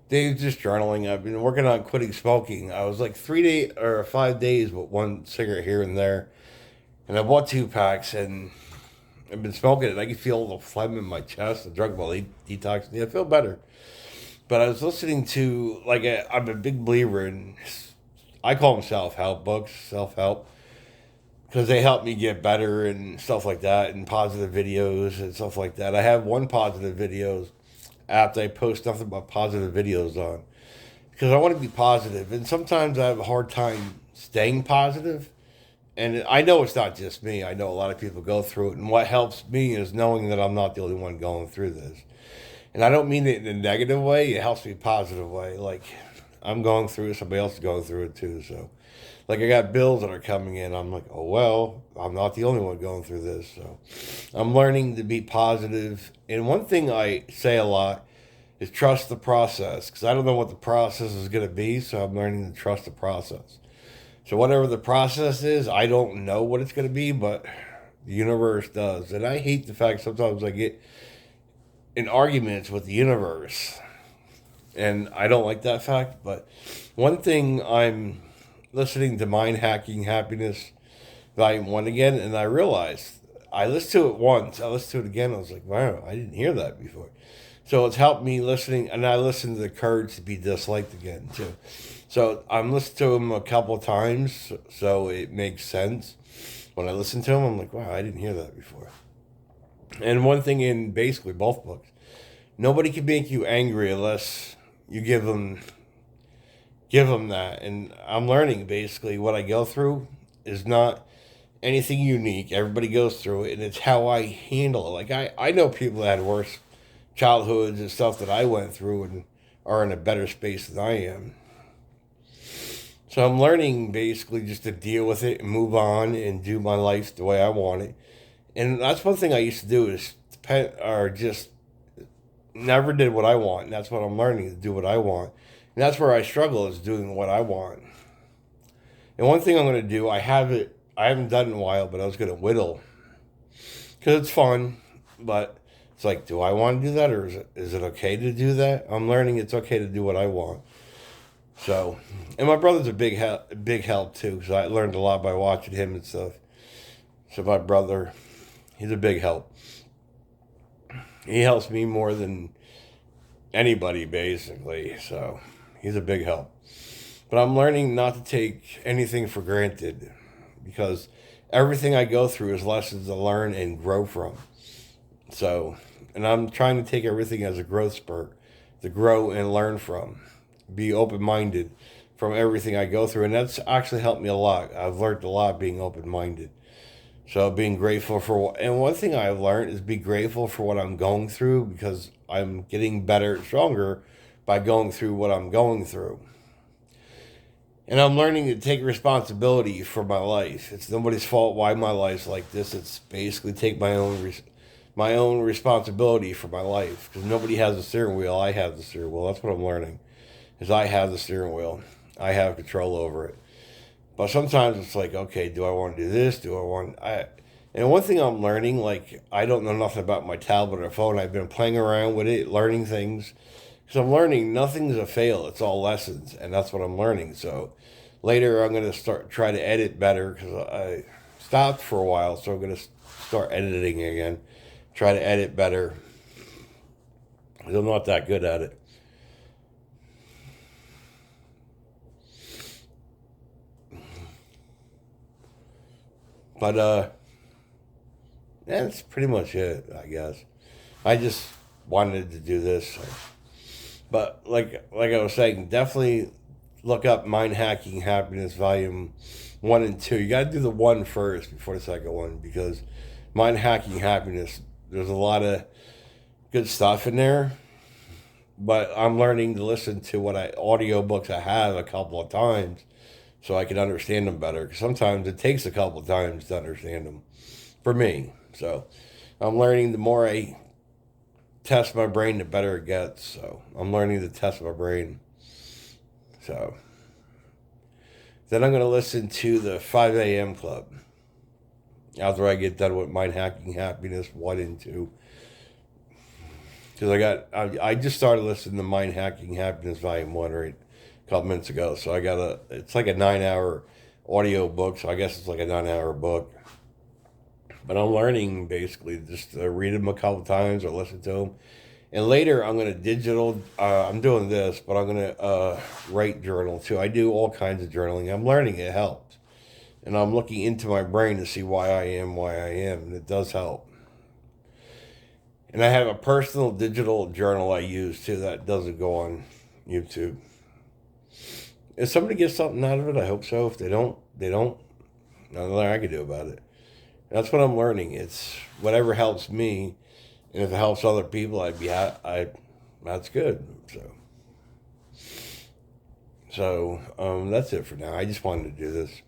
Dave's just journaling. I've been working on quitting smoking. I was like 3 days or 5 days with one cigarette here and there, and I bought 2 packs, and I've been smoking it. I can feel the phlegm in my chest. The drug well detox. Yeah, I feel better. But I was listening to I'm a big believer in. I call them self help books, self help, because they help me get better and stuff like that, and positive videos and stuff like that. I have one positive videos app that I post nothing but positive videos on because I want to be positive, and sometimes I have a hard time staying positive. And I know it's not just me. I know a lot of people go through it, and what helps me is knowing that I'm not the only one going through this. And I don't mean it in a negative way. It helps me a positive way. Like I'm going through it, somebody else is going through it too. So, like I got bills that are coming in. I'm like, oh well, I'm not the only one going through this. So, I'm learning to be positive. And one thing I say a lot is trust the process because I don't know what the process is going to be. So I'm learning to trust the process. So whatever the process is, I don't know what it's going to be, but the universe does. And I hate the fact sometimes I get in arguments with the universe. And I don't like that fact. But one thing I'm listening to Mind Hacking Happiness Volume 1 again, and I realized I listened to it once. I listened to it again. I was like, wow, I didn't hear that before. So it's helped me listening, and I listened to The Courage to Be Disliked again, too. So I'm listening to him a couple of times, so it makes sense. When I listen to him, I'm like, wow, I didn't hear that before. And one thing in basically both books, nobody can make you angry unless you give them that. And I'm learning basically what I go through is not anything unique. Everybody goes through it, and it's how I handle it. Like I know people that had worse childhoods and stuff that I went through and are in a better space than I am. So I'm learning basically just to deal with it and move on and do my life the way I want it. And that's one thing I used to do is depend or just never did what I want. And that's what I'm learning to do what I want. And that's where I struggle is doing what I want. And one thing I'm going to do, I haven't done it in a while, but I was going to whittle because it's fun. But it's like, do I want to do that, or is it okay to do that? I'm learning it's okay to do what I want. So, and my brother's a big help too, because I learned a lot by watching him and stuff. So my brother, he's a big help. He helps me more than anybody basically. So he's a big help. But I'm learning not to take anything for granted because everything I go through is lessons to learn and grow from. So, and I'm trying to take everything as a growth spurt to grow and learn from. Be open minded from everything I go through. And that's actually helped me a lot. I've learned a lot being open minded. So, being grateful for and one thing I've learned is be grateful for what I'm going through because I'm getting better, stronger by going through what I'm going through. And I'm learning to take responsibility for my life. It's nobody's fault why my life's like this. It's basically take my own responsibility for my life because nobody has the steering wheel. I have the steering wheel. That's what I'm learning. Is I have the steering wheel. I have control over it. But sometimes it's like, okay, do I want to do this? Do I want I? And one thing I'm learning, like I don't know nothing about my tablet or phone. I've been playing around with it, learning things. So I'm learning nothing's a fail. It's all lessons, and that's what I'm learning. So later I'm gonna start try to edit better because I stopped for a while. So I'm gonna start editing again. Try to edit better. 'Cause I'm not that good at it. But that's pretty much it, I guess. I just wanted to do this. But like I was saying, definitely look up Mind Hacking Happiness Volume 1 and 2. You gotta do the one first before the second one because Mind Hacking Happiness, there's a lot of good stuff in there. But I'm learning to listen to what audiobooks I have a couple of times so I can understand them better. 'Cause sometimes it takes a couple of times to understand them for me. So I'm learning the more I test my brain, the better it gets. So I'm learning to test my brain. So then I'm going to listen to the 5 a.m. Club after I get done with Mind Hacking Happiness 1 and 2. because I just started listening to Mind Hacking Happiness Volume 1 right a couple minutes ago. So it's like a 9 hour audio book. So I guess it's like a 9 hour book. But I'm learning basically just to read them a couple times or listen to them. And later I'm going to I'm doing this, but I'm going to write journal too. I do all kinds of journaling. I'm learning it helps. And I'm looking into my brain to see why I am, and it does help. And I have a personal digital journal I use too that doesn't go on YouTube. If somebody gets something out of it, I hope so. If they don't, they don't. Nothing I can do about it. That's what I'm learning. It's whatever helps me, and if it helps other people, that's good. So that's it for now. I just wanted to do this.